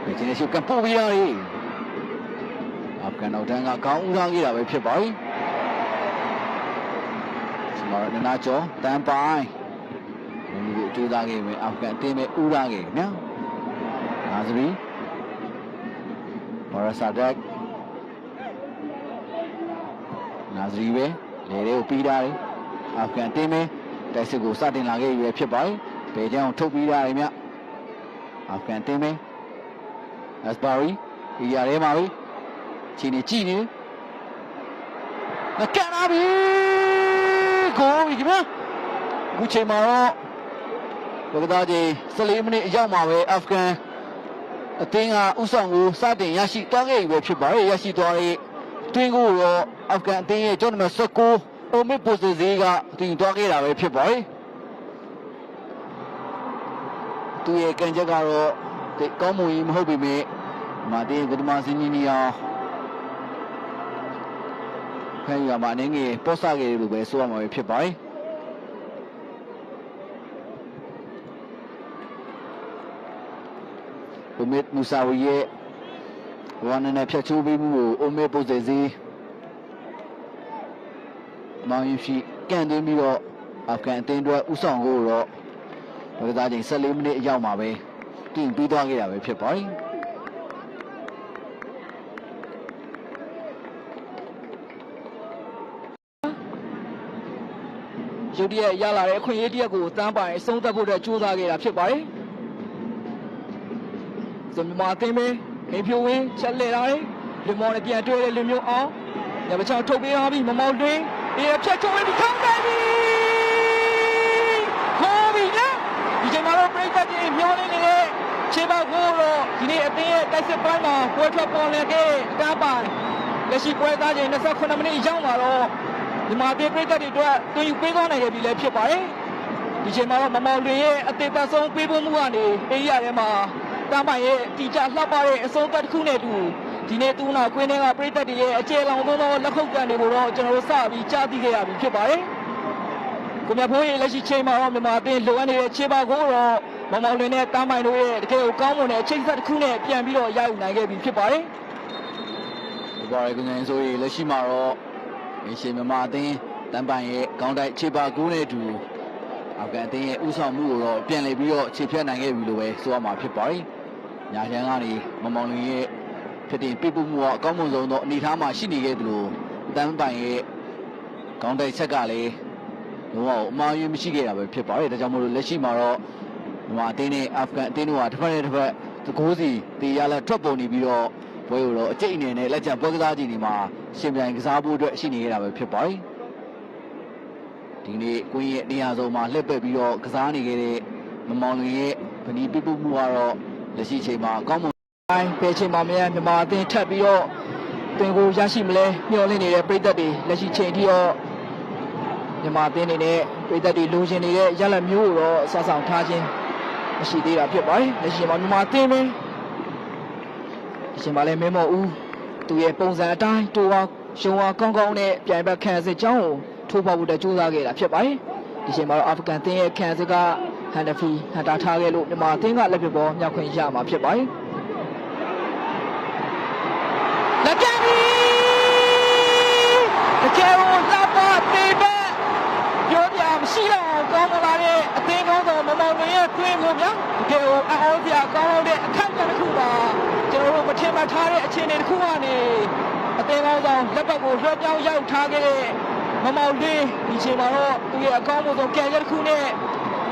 今天就跟不一样的，看到这个刚乌上去了，被撇白。什么人拿脚单摆，就打给没，看对面乌上去，呢？哪是比？我说啥子？哪是比？来了有比的，看对面，但是个啥的那个也撇白，别讲偷比的咩？看对面。Asbari, iya le mari, cini, nak nabi, go gimana? Gucci maro, begitu je, selim ni jauh mawe Afgan, tengah usang saden yasi tuange ibu cibai yasi tuange, tunggu Afgan tengah jodoh masukku, ome posisi ga tengah tuange lah ibu cibai, tu ye kerja karo. Kamu ini hobi me, mati kedua sini ni ya. Kayak mana ni posa ke lu besok mau pergi. Umat Musawiye, warna ni pergi cuci mu, umat posisi. Mau isi kan demi lo, Afgan tendua usang lo. Kita jadi selim ni jauh mawe. တင်ပြီးသွားခဲ့တာပဲဖြစ်ပါတယ်ရုတ်တရက်ရလာတဲ့အခွင့်အရေးတရက်ကိုတန်းပိုင်အဆုံးသတ်ဖို့အတွက်ကြိုးစားခဲ့တာဖြစ်ပါတယ်ဇမမာတင်မေနေဖြိုးဝင်းချက်လက်လာတယ်လူမောင်နဲ့ပြန်တွေ့တဲ့လူမျိုးအောင်ညမချောင်းထုတ်ပေးထားပြီးမမောင်တွင်းဒီဖြတ်ချုံးပြီးထောင်းတယ်ပြီခေါ်ပြီနော်ဒီချိန်မှာတော့ပြိတ္တတွေမျောနေနေတဲ့ခြေပေါက်ကိုတော့ဒီနေ့အသင်းရဲ့တိုက်စစ်ပိုင်းမှာပွဲထွက်ပေါ်လာခဲ့အကားပိုင်လက်ရှိပွဲသားချိန်28မိနစ်ရောက်မှာတော့ဒီမှာပြည်ပြည်သက်တွေအတွက်တွင်ယူပေးသွားနိုင်ခဲ့ပြီလည်းဖြစ်ပါတယ်ဒီချိန်မှာတော့မမောင်လွင်ရဲ့အသေးသက်ဆုံးပေးဖို့မှုကနေအေးရထဲမှာတားပိုင်ရဲ့တီချလှပတဲ့အဆုံးသက်တစ်ခုနဲ့တူဒီနေ့သူ့နောက်ကွင်းထဲကပြည်သက်တွေရဲ့အကျယ်လောင်သောလက်ခုပ်ကန်တွေကိုတော့ကျွန်တော်တို့စပြီးကြားသိခဲ့ရပြီဖြစ်ပါတယ်ကိုမြတ်ဖိုးရဲ့လက်ရှိချိန်မှာတော့မြန်မာအသင်းလိုအပ်နေတဲ့ခြေပေါက်ကိုတော့မမောင်လွင်နဲ့တမ်းပိုင်တို့ရဲ့တကယ်ကိုကောင်းမွန်တဲ့အချိန်ဆက်တစ်ခုနဲ့ပြန်ပြီးတော့ရယူနိုင်ခဲ့ပြီဖြစ်ပါတယ်။ဒီပါရကငယ်ဆိုရင်လက်ရှိမှာတော့အရှင်မြန်မာအသင်းတမ်းပိုင်ရဲ့ကောင်းတိုက်ခြေပါကူးနဲ့အတူအာဖဂန်အသင်းရဲ့ဥဆောင်မှုကိုတော့ပြန်လည်ပြီးတော့ခြေဖြတ်နိုင်ခဲ့ပြီလို့ပဲဆိုရမှာဖြစ်ပါတယ်။ညာချမ်းကနေမမောင်လွင်ရဲ့ဖြစ်တင်ပြပမှုကအကောင်းမွန်ဆုံးသောအနေအထားမှာရှိနေခဲ့သလိုတမ်းပိုင်ရဲ့ကောင်းတိုက်ချက်ကလည်းတော့အမှားယွင်းမရှိခဲ့တာပဲဖြစ်ပါတယ်။ဒါကြောင့်မို့လို့လက်ရှိမှာတော့မြန်မာအသင်းနဲ့အာဖဂန်အသင်းတို့ကတစ်ဖက်နဲ့တစ်ဖက်သကိုးစီတေးရလက်ထွက်ပေါ်နေပြီးတော့ပွဲကိုတော့အကျိတ်အနေနဲ့လက်ကျန်ပွဲကစားကြီးတွေမှာရှင်ပြိုင်ကစားဖို့အတွက်ရှိနေရတာပဲဖြစ်ပါတယ်ဒီနေ့ကွင်းရဲ့နေရာစုံမှာလှည့်ပက်ပြီးတော့ကစားနေခဲ့တဲ့မမောင်လွင်ရဲ့ဗနီးပြပမှုကတော့လက်ရှိချိန်မှာကောင်းမွန်တိုင်းပဲချိန်မှာမြန်မာအသင်းထပ်ပြီးတော့တင်ကိုရရှိမလဲမျှော်လင့်နေတဲ့ပြည်သက်တွေလက်ရှိချိန်ထိတော့မြန်မာအသင်းတွေနဲ့ပြည်သက်တွေလိုချင်နေတဲ့ရလဒ်မျိုးကိုတော့စဆောင်ထားခြင်းမရှိသေးတာဖြစ်ပါတယ်လက်ရှိမှာမြန်မာအသင်းပဲရှင်ပါလဲမင်းမော်ဦးသူရဲ့ပုံစံအတိုင်းတိုးအောင်ရှုံအောင်ကောင်းကောင်းနဲ့ပြိုင်ဘက်ခံစစ်ကြောင်းကိုထိုးပေါက်ဖို့တကြိုးစားခဲ့တာဖြစ်ပါတယ်ဒီချိန်မှာတော့အာဖဂန်အသင်းရဲ့ခံစစ်ကဟန်ဒဖီဟန်တာထားခဲ့လို့မြန်မာအသင်းကလက်ပြပေါ်မြောက်ခွင့်ရမှာဖြစ်ပါတယ်လက်ပြပြီတကယ်ကိုလှပသေးပဲပြောပြမရှိတော့ကောင်းမလာတဲ့အသင်းကောင်းဆောင်မမောင်လွင်ရဲ့တွင်းကိုဗျာတကယ်ကိုအော်ပြကောင်းတဲ့အခက်အခဲတစ်ခုပါကျွန်တော်တို့မထင်မှတ်ထားတဲ့အခြေအနေတစ်ခုကနေအသင်းကောင်းဆောင်လက်ပတ်ကိုလွှဲပြောင်းရောက်ထားခဲ့တဲ့မမောင်လွင်ဒီချိန်မှာတော့သူရဲ့အကောင်းဆုံးကြံရတစ်ခုနဲ့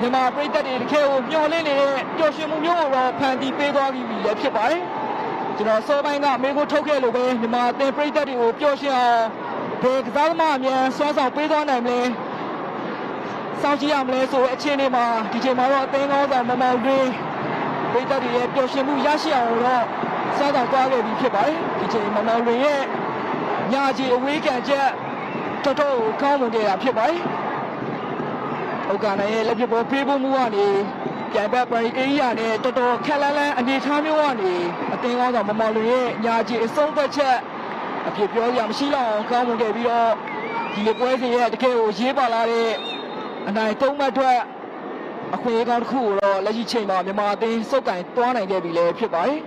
မြန်မာပြည်သက်တွေတကယ်ကိုမျှော်လင့်နေတဲ့ပျော်ရွှင်မှုမျိုးကိုတော့ဖန်တီးပေးသွားပြီးလည်းဖြစ်ပါတယ်ကျွန်တော်စောပိုင်းကမေကိုထုတ်ခဲ့လို့ပဲမြန်မာအသင်းပြည်သက်တွေကိုပျော်ရွှင်အောင်ဘယ်ကစားသမားအမြန်ဆွမ်းဆောင်ပေးသွားနိုင်မလဲစောင့်ကြည့်ရမလဲဆိုတဲ့အခြေအနေမှာဒီချိန်မှာတော့အသင်းကောင်းဆောင်မမောင်တွင်းပြည်သက်တွေရဲ့ပျော်ရွှင်မှုရရှိအောင်တော့စောင့်ဆောင်သွားခဲ့ပြီးဖြစ်ပါတယ်ဒီချိန်မမောင်တွင်းရဲ့ညာကြီးအဝေးကန်ချက်တော်တော်ကောင်းမွန်ခဲ့တာဖြစ်ပါတယ်ဟုတ်ကဲ့နဲ့လက်ပြပေါ်ပေးဖို့မှုကနေပြိုင်ဘက်ပရိအေးရနဲ့တော်တော်ခက်လန်းလန်းအနေထားမျိုးကနေအသင်းကောင်းဆောင်မမောင်တွင်းရဲ့ညာကြီးအဆုံးသက်ချက်အဖြစ်ပြောရမရှိတော့အောင်ကောင်းမွန်ခဲ့ပြီးတော့ဒီလိုပွဲစဉ်ရဲ့တကယ်ကိုရေးပါလာတဲ့အနိုင်သုံးမှတ်အတွက်အခွင့်အရေးကောင်းတစ်ခုကိုတော့လက်ရှိချိန်မှာမြန်မာအသင်းစုပ်ကိုင်သွားနိုင်ခဲ့ပြီလည်းဖြစ်ပါတယ်